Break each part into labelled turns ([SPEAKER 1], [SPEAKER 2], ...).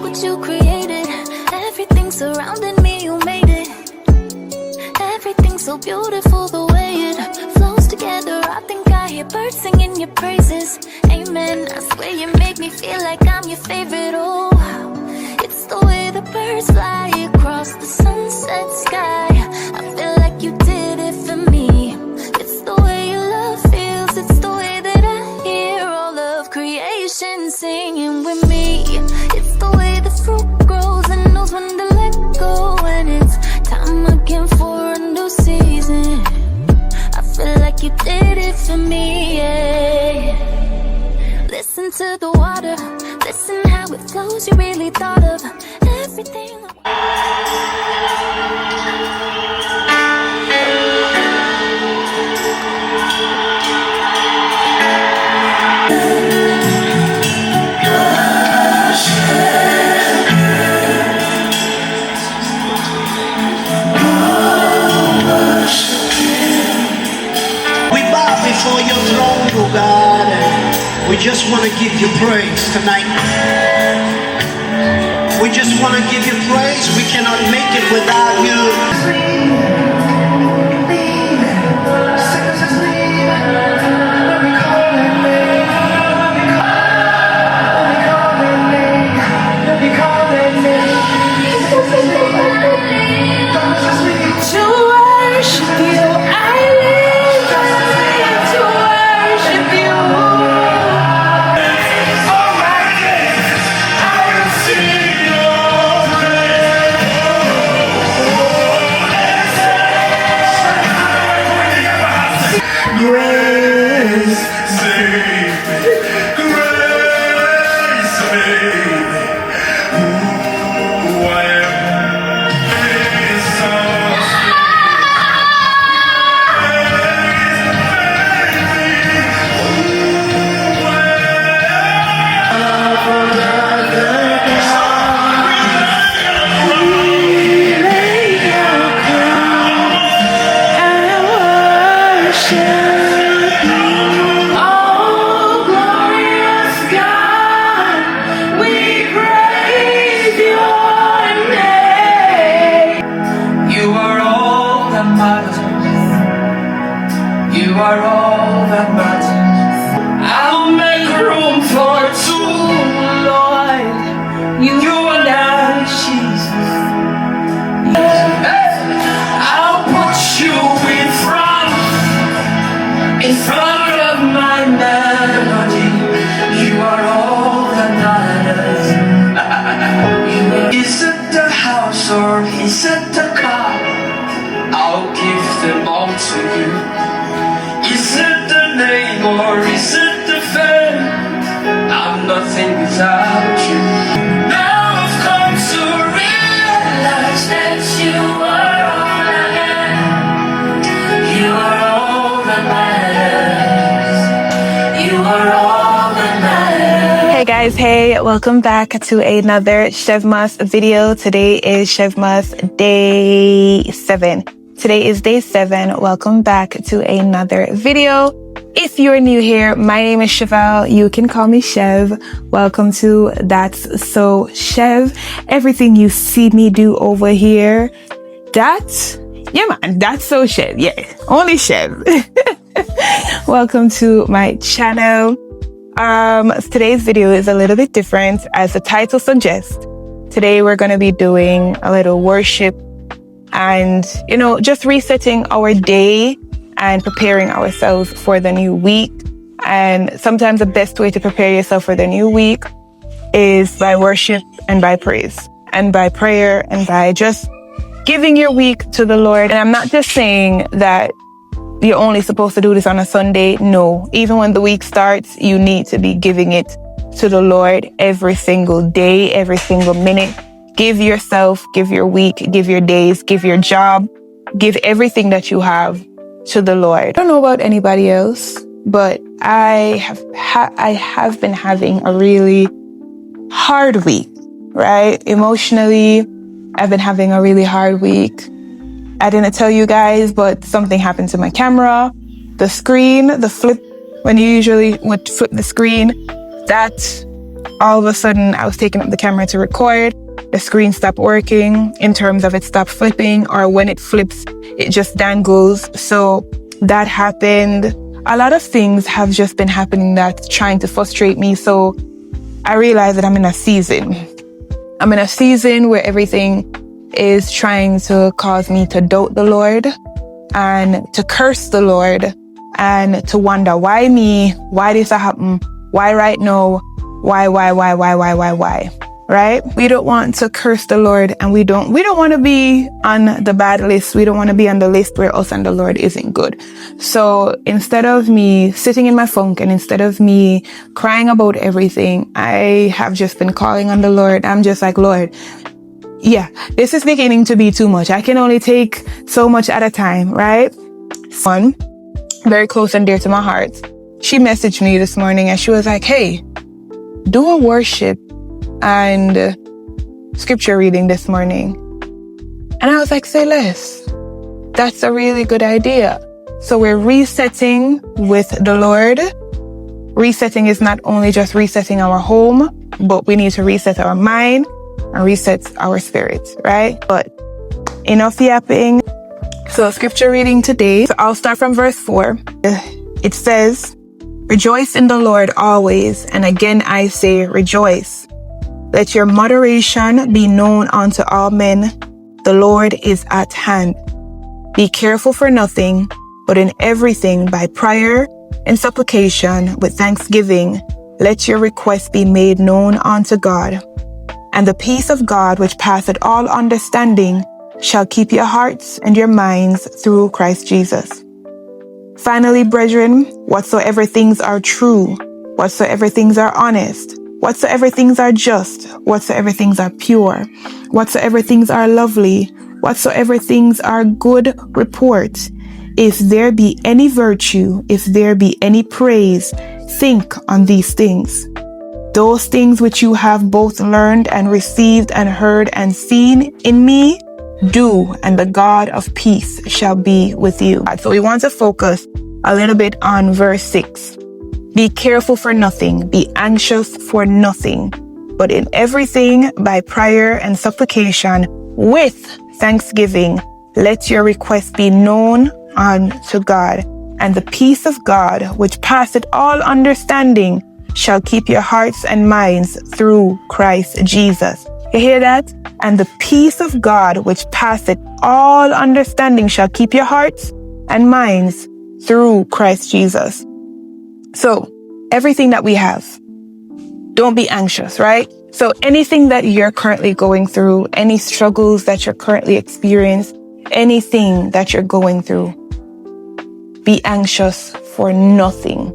[SPEAKER 1] what you created. Everything surrounding me, you made it. Everything's so beautiful the way it flows together. I think I hear birds singing your praises. Amen. I swear you make me feel like I'm your favorite. Oh, it's the way the birds fly across the sunset sky. I feel like you did it for me. It's the way your love feels. It's the way that I hear all of creation singing with me. It's the way the fruit grows and knows when to let go. And it's time again for a new season. I feel like you did it for me, yeah. Listen to the water, listen how it flows. You really thought of everything.
[SPEAKER 2] We bow before your throne, oh God, and we just want to give you praise tonight. We just want to give you praise. We cannot make it without you.
[SPEAKER 3] You are all that matters. I'll make room for two, Lord. You and I, Jesus. I'll put you in front of my melody. You are all that matters. Is it the house or is it the car? I'll give them all to you. Is it the name or is it the fame? I'm nothing without you. Now I've come to realize that you are all I am. You are all that matters. You are all that matters.
[SPEAKER 4] Hey guys, hey, welcome back to another CHEVMAS video. Today is CHEVMAS day 7. Today is day 7. Welcome back to another video. If you're new here, my name is Chevelle. You can call me Chev. Welcome to That's So Chev. Everything you see me do over here, that's So Chev. Yeah, only Chev. Welcome to my channel. Today's video is a little bit different, as the title suggests. Today we're going to be doing a little worship and, just resetting our day and preparing ourselves for the new week. And sometimes the best way to prepare yourself for the new week is by worship and by praise and by prayer and by just giving your week to the Lord. And I'm not just saying that you're only supposed to do this on a Sunday. No, even when the week starts, you need to be giving it to the Lord every single day, every single minute. Give yourself, give your week, give your days, give your job, give everything that you have to the Lord. I don't know about anybody else, but I have been having a really hard week, right? Emotionally, I've been having a really hard week. I didn't tell you guys, but something happened to my camera. The screen, the flip, when you usually would flip the screen, that all of a sudden I was taking up the camera to record, the screen stopped working in terms of it stopped flipping, or when it flips, it just dangles. So that happened. A lot of things have just been happening that's trying to frustrate me. So I realized that I'm in a season. I'm in a season where everything is trying to cause me to doubt the Lord and to curse the Lord and to wonder, why me? Why this happen? Why right now? Why? Right? We don't want to curse the Lord, and we don't want to be on the bad list. We don't want to be on the list where us and the Lord isn't good. So instead of me sitting in my funk and instead of me crying about everything, I have just been calling on the Lord. I'm just like, Lord, yeah, this is beginning to be too much. I can only take so much at a time, right? One, very close and dear to my heart, she messaged me this morning and she was like, hey, do a worship and scripture reading this morning. And I was like, say less. That's a really good idea. So we're resetting with the Lord. Resetting is not only just resetting our home, but we need to reset our mind and reset our spirit, right? But enough yapping. So scripture reading today. So I'll start from verse 4. It says, rejoice in the Lord always. And again, I say rejoice. Let your moderation be known unto all men. The Lord is at hand. Be careful for nothing, but in everything by prayer and supplication with thanksgiving, let your requests be made known unto God. And the peace of God, which passeth all understanding, shall keep your hearts and your minds through Christ Jesus. Finally, brethren, whatsoever things are true, whatsoever things are honest, whatsoever things are just, whatsoever things are pure, whatsoever things are lovely, whatsoever things are good report, if there be any virtue, if there be any praise, think on these things. Those things which you have both learned and received and heard and seen in me, do, and the God of peace shall be with you. So we want to focus a little bit on verse 6. Be careful for nothing, be anxious for nothing, but in everything by prayer and supplication with thanksgiving, let your requests be known unto God. And the peace of God, which passeth all understanding, shall keep your hearts and minds through Christ Jesus. You hear that? And the peace of God, which passeth all understanding, shall keep your hearts and minds through Christ Jesus. So everything that we have, don't be anxious, right? So anything that you're currently going through, any struggles that you're currently experiencing, anything that you're going through, be anxious for nothing.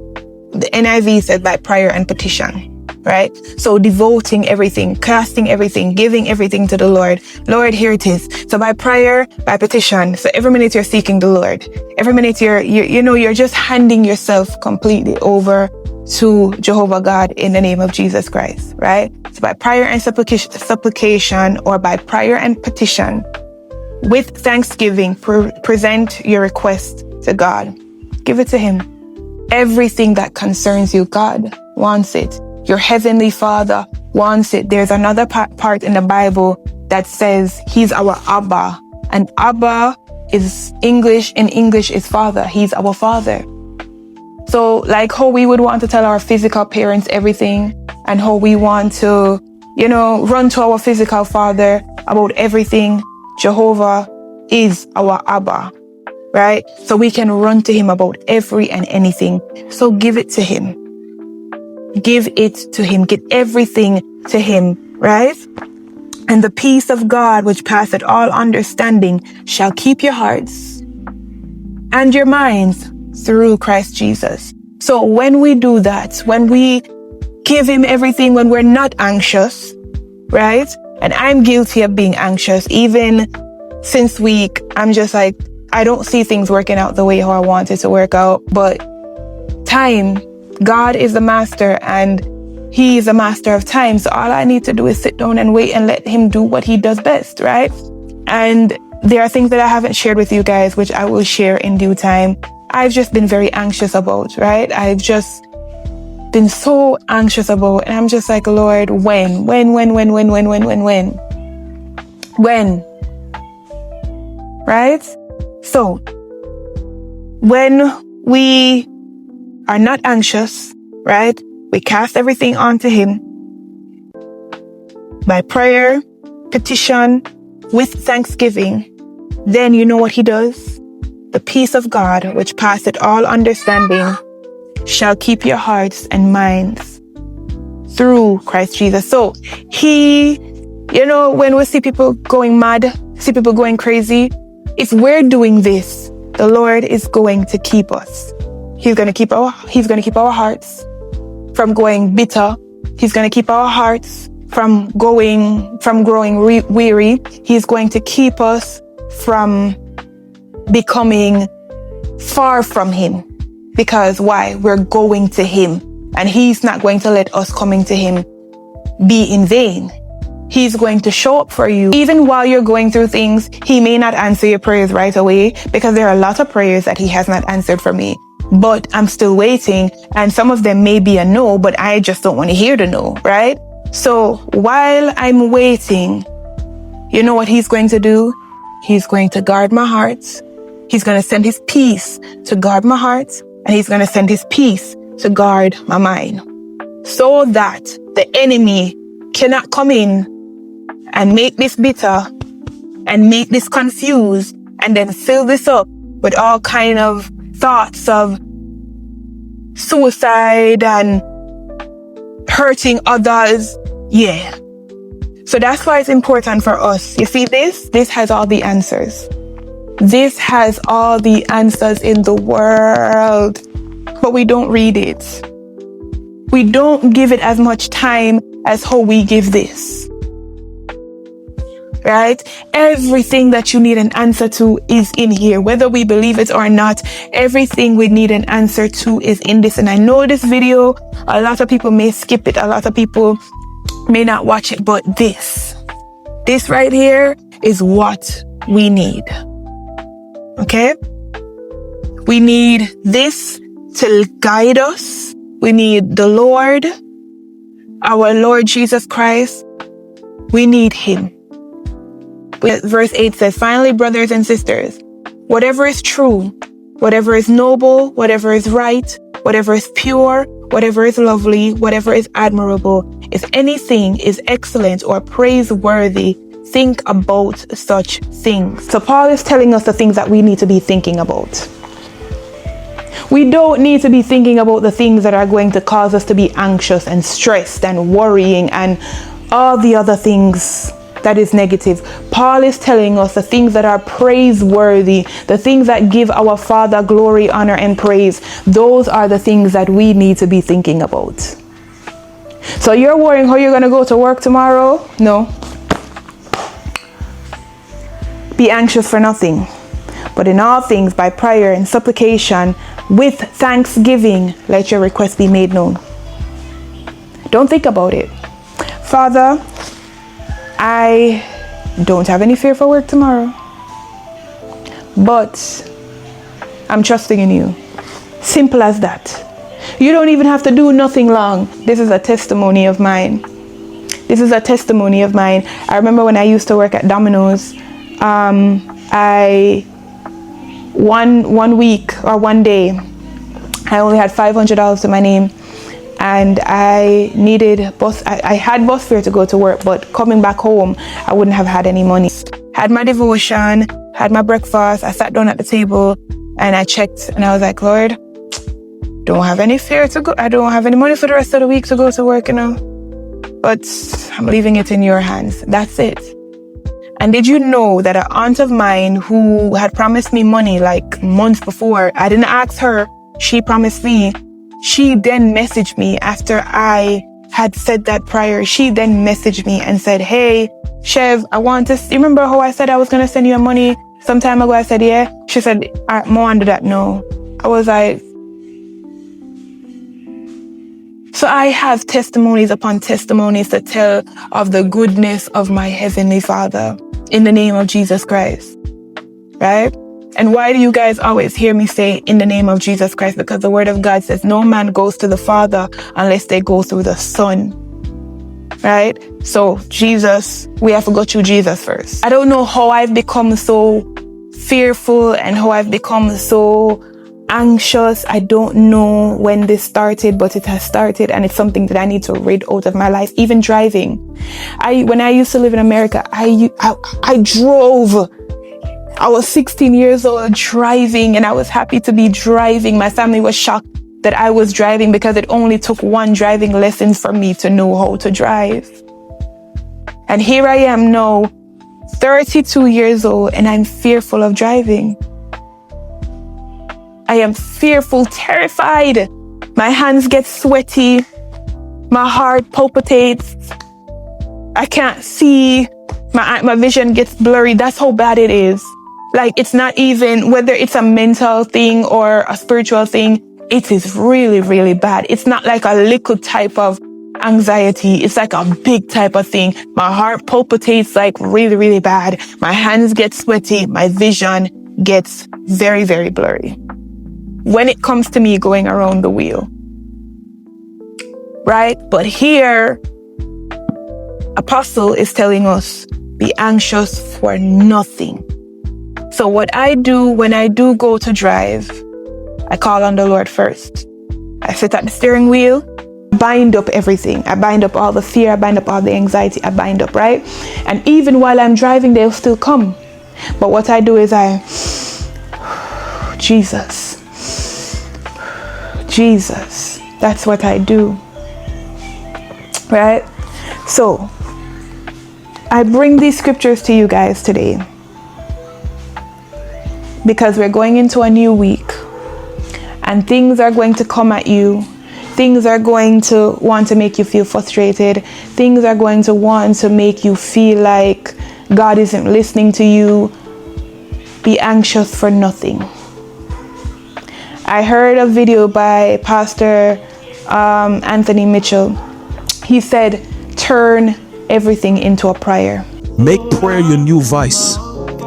[SPEAKER 4] The NIV said by prayer and petition, right? So devoting everything, casting everything, giving everything to the Lord. Lord, here it is. So by prayer, by petition. So every minute you're seeking the Lord. Every minute you're just handing yourself completely over to Jehovah God in the name of Jesus Christ, right? So by prayer and supplication or by prayer and petition, with thanksgiving, present your request to God. Give it to Him. Everything that concerns you, God wants it. Your Heavenly Father wants it. There's another part in the Bible that says He's our Abba. And Abba is English. In English is Father. He's our Father. So like how we would want to tell our physical parents everything and how we want to, run to our physical father about everything, Jehovah is our Abba, right? So we can run to Him about every and anything. So give it to Him. Give it to Him. Give everything to Him, right? And the peace of God, which passeth all understanding, shall keep your hearts and your minds through Christ Jesus. So when we do that, when we give Him everything, when we're not anxious, right? And I'm guilty of being anxious. Even since week, I'm just like, I don't see things working out the way how I want it to work out. But time, God is the master and He is a master of time. So all I need to do is sit down and wait and let Him do what He does best, right? And there are things that I haven't shared with you guys, which I will share in due time. I've just been very anxious about, right? I've just been so anxious about. And I'm just like, Lord, when? Right? So, when we are not anxious, right? We cast everything onto Him by prayer, petition, with thanksgiving. Then you know what He does? The peace of God, which passeth all understanding, shall keep your hearts and minds through Christ Jesus. So He, when we see people going mad, see people going crazy, if we're doing this, the Lord is going to keep us. He's going to keep our hearts from going bitter. He's going to keep our hearts from growing weary. He's going to keep us from becoming far from Him. Because why? We're going to Him, and He's not going to let us coming to Him be in vain. He's going to show up for you. Even while you're going through things, He may not answer your prayers right away, because there are a lot of prayers that He has not answered for me. But I'm still waiting, and some of them may be a no, but I just don't want to hear the no, right? So while I'm waiting, you know what He's going to do? He's going to guard my heart. He's going to send His peace to guard my heart, and He's going to send His peace to guard my mind, so that the enemy cannot come in and make this bitter and make this confused and then fill this up with all kind of thoughts of suicide and hurting others. Yeah. So that's why it's important for us. You see this has all the answers. This has all the answers in the world, but we don't read it. We don't give it as much time as how we give this. Right? Everything that you need an answer to is in here, whether we believe it or not. Everything we need an answer to is in this. And I know this video, a lot of people may skip it. A lot of people may not watch it, but this right here is what we need. Okay? We need this to guide us. We need the Lord, our Lord Jesus Christ. We need Him. Verse 8 says, finally, brothers and sisters, whatever is true, whatever is noble, whatever is right, whatever is pure, whatever is lovely, whatever is admirable, if anything is excellent or praiseworthy, think about such things. So Paul is telling us the things that we need to be thinking about. We don't need to be thinking about the things that are going to cause us to be anxious and stressed and worrying and all the other things that is negative. Paul is telling us the things that are praiseworthy, the things that give our Father glory, honor, and praise. Those are the things that we need to be thinking about. So you're worrying how you're going to go to work tomorrow? No. Be anxious for nothing, but in all things by prayer and supplication with thanksgiving, let your requests be made known. Don't think about it. Father, I don't have any fear for work tomorrow, but I'm trusting in you. Simple as that. You don't even have to do nothing long. This is a testimony of mine. This is a testimony of mine. I remember when I used to work at Domino's, one week or one day, I only had $500 to my name. And I had bus fare to go to work, but coming back home, I wouldn't have had any money. Had my devotion, had my breakfast, I sat down at the table and I checked and I was like, Lord, don't have any fare to go. I don't have any money for the rest of the week to go to work, but I'm leaving it in your hands. That's it. And did you know that an aunt of mine who had promised me money like months before, I didn't ask her, she promised me. She then messaged me after I had said that prayer. She then messaged me and said, hey, Chev, I want to, you remember how I said I was going to send you money some time ago? I said, yeah. She said, all right, more under that. No. I was like, so I have testimonies upon testimonies to tell of the goodness of my Heavenly Father in the name of Jesus Christ. Right? And why do you guys always hear me say in the name of Jesus Christ? Because the word of God says no man goes to the Father unless they go through the Son. Right? So Jesus, we have to go through Jesus first. I don't know how I've become so fearful and how I've become so anxious. I don't know when this started, but it has started, and it's something that I need to rid out of my life. Even driving. When I used to live in America, I drove. I was 16 years old driving, and I was happy to be driving. My family was shocked that I was driving because it only took one driving lesson for me to know how to drive. And here I am now, 32 years old, and I'm fearful of driving. I am fearful, terrified. My hands get sweaty. My heart palpitates. I can't see. My vision gets blurry. That's how bad it is. Like, it's not even whether it's a mental thing or a spiritual thing. It is really, really bad. It's not like a little type of anxiety. It's like a big type of thing. My heart palpitates like really, really bad. My hands get sweaty. My vision gets very, very blurry when it comes to me going around the wheel. Right? But here, Apostle is telling us, be anxious for nothing. So what I do when I do go to drive, I call on the Lord first. I sit at the steering wheel, bind up everything. I bind up all the fear, I bind up all the anxiety, I bind up, right? And even while I'm driving, they'll still come. But what I do is Jesus. That's what I do. Right? So, I bring these scriptures to you guys today because we're going into a new week and things are going to come at you. Things are going to want to make you feel frustrated. Things are going to want to make you feel like God isn't listening to you. Be anxious for nothing. I heard a video by Pastor Anthony Mitchell. He said, turn everything into a prayer.
[SPEAKER 5] Make prayer your new vice.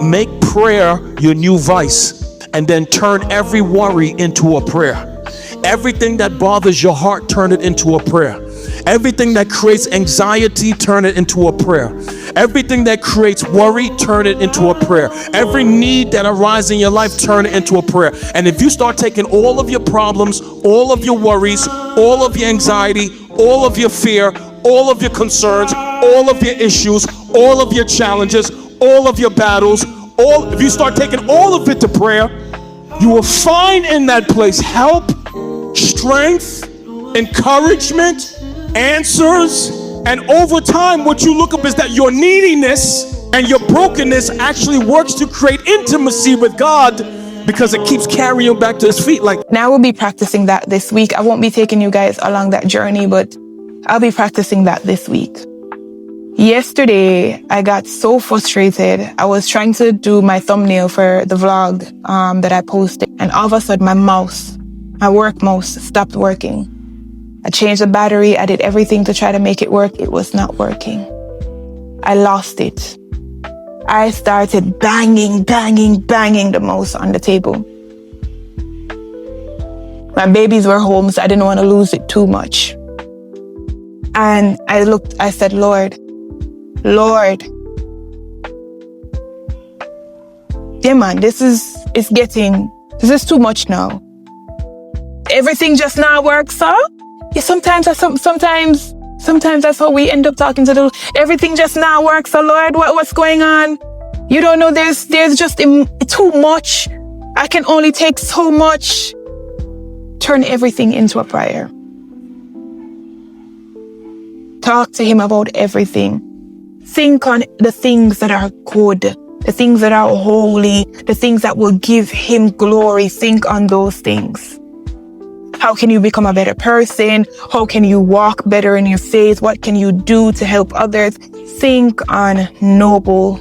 [SPEAKER 5] Make prayer your new vice, and then turn every worry into a prayer. Everything that bothers your heart, turn it into a prayer. Everything that creates anxiety, turn it into a prayer. Everything that creates worry, turn it into a prayer. Every need that arises in your life, turn it into a prayer. And if you start taking all of your problems, all of your worries, all of your anxiety, all of your fear, all of your concerns, all of your issues, all of your challenges, all of your battles, if you start taking all of it to prayer, you will find in that place help, strength, encouragement, answers. And over time, what you look up is that your neediness and your brokenness actually works to create intimacy with God, because it keeps carrying you back to his feet.
[SPEAKER 4] Now we'll be practicing that this week. I won't be taking you guys along that journey, but I'll be practicing that this week. Yesterday, I got so frustrated. I was trying to do my thumbnail for the vlog that I posted, and all of a sudden my work mouse stopped working. I changed the battery. I did everything to try to make it work. It was not working. I lost it. I started banging the mouse on the table. My babies were home, so I didn't want to lose it too much. And I said, Lord, yeah man, this is too much now. Everything just now works, huh? Yeah, sometimes that's how we end up talking to the everything just now works, so Lord, what's going on? You don't know, there's just too much. I can only take so much. Turn everything into a prayer. Talk to him about everything. Think on the things that are good, the things that are holy, the things that will give him glory. Think on those things. How can you become a better person? How can you walk better in your faith? What can you do to help others? Think on noble,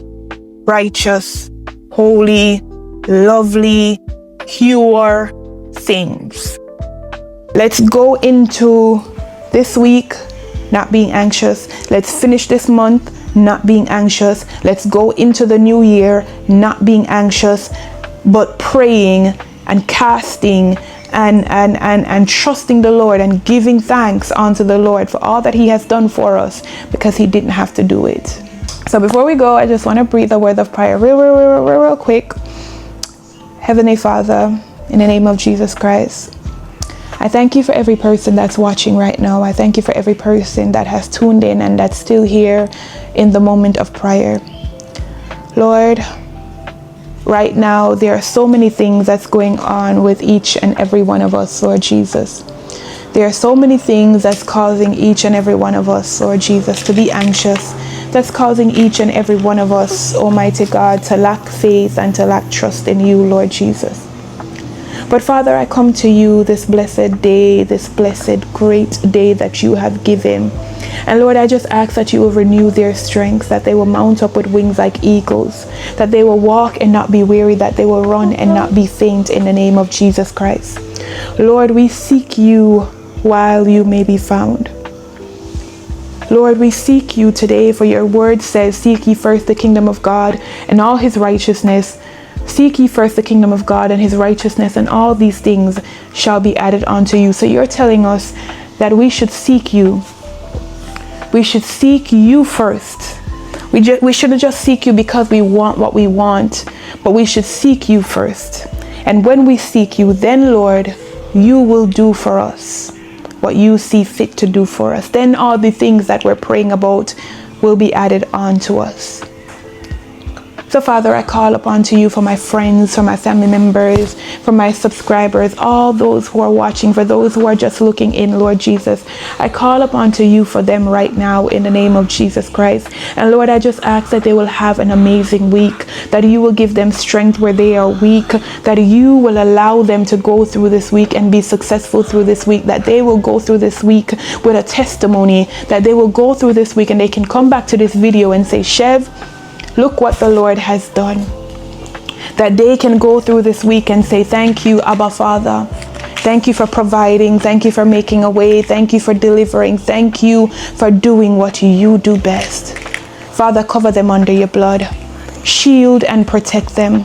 [SPEAKER 4] righteous, holy, lovely, pure things. Let's go into this week not being anxious. Let's finish this month not being anxious. Let's go into the new year not being anxious. but praying and casting and trusting the Lord and giving thanks unto the Lord for all that he has done for us, because he didn't have to do it. So before we go, I just want to breathe a word of prayer real quick. Heavenly Father, in the name of Jesus Christ, I thank you for every person that's watching right now. I thank you for every person that has tuned in and that's still here in the moment of prayer. Lord, right now there are so many things that's going on with each and every one of us, Lord Jesus. There are so many things that's causing each and every one of us, Lord Jesus, to be anxious. That's causing each and every one of us, Almighty God, to lack faith and to lack trust in you, Lord Jesus. But Father, I come to you this blessed day, this blessed great day that you have given. And Lord, I just ask that you will renew their strength, that they will mount up with wings like eagles, that they will walk and not be weary, that they will run and not be faint, in the name of Jesus Christ. Lord, we seek you while you may be found. Lord, we seek you today, for your word says, seek ye first the kingdom of God and all his righteousness. Seek ye first the kingdom of God and his righteousness, and all these things shall be added unto you. So you're telling us that we should seek you. We should seek you first. We shouldn't just seek you because we want what we want, but we should seek you first. And when we seek you, then Lord, you will do for us what you see fit to do for us. Then all the things that we're praying about will be added on to us. So Father, I call upon to you for my friends, for my family members, for my subscribers, all those who are watching, for those who are just looking in, Lord Jesus. I call upon to you for them right now in the name of Jesus Christ. And Lord, I just ask that they will have an amazing week, that you will give them strength where they are weak, that you will allow them to go through this week and be successful through this week, that they will go through this week with a testimony, that they will go through this week and they can come back to this video and say, Chev, look what the Lord has done. That they can go through this week and say, thank you, Abba Father. Thank you for providing. Thank you for making a way. Thank you for delivering. Thank you for doing what you do best. Father, cover them under your blood. Shield and protect them.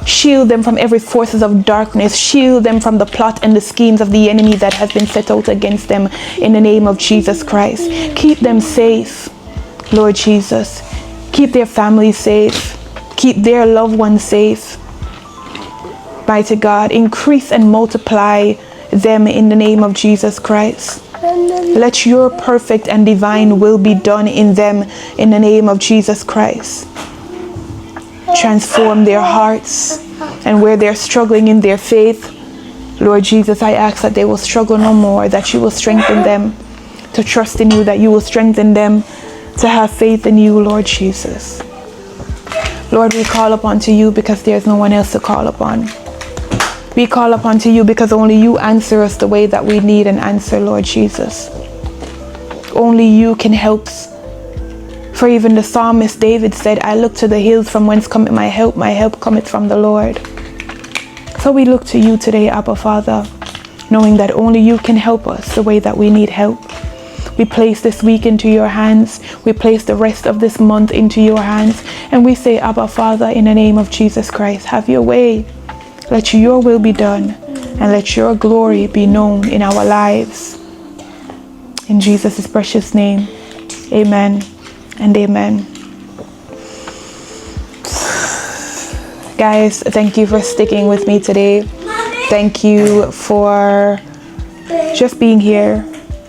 [SPEAKER 4] Shield them from every forces of darkness. Shield them from the plot and the schemes of the enemy that has been set out against them, in the name of Jesus Christ. Keep them safe, Lord Jesus. Keep their families safe. Keep their loved ones safe. Mighty God, increase and multiply them in the name of Jesus Christ. Let your perfect and divine will be done in them in the name of Jesus Christ. Transform their hearts, and where they're struggling in their faith, Lord Jesus, I ask that they will struggle no more, that you will strengthen them to trust in you, that you will strengthen them to have faith in you, Lord Jesus. Lord, we call upon to you because there's no one else to call upon. We call upon to you because only you answer us the way that we need an answer, Lord Jesus. Only you can help. For even the psalmist David said, I look to the hills from whence cometh my help cometh from the Lord. So we look to you today, Abba Father, knowing that only you can help us the way that we need help. We place this week into your hands. We place the rest of this month into your hands. And we say, Abba Father, in the name of Jesus Christ, have your way. Let your will be done. And let your glory be known in our lives. In Jesus' precious name, amen and amen. Guys, thank you for sticking with me today. Thank you for just being here.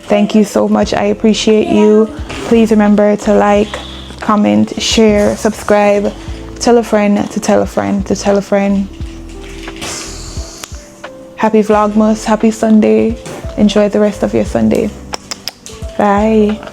[SPEAKER 4] Thank you so much. I appreciate you. Please remember to like, comment, share, subscribe, tell a friend to tell a friend to tell a friend. Happy Vlogmas, happy Sunday. Enjoy the rest of your Sunday. Bye.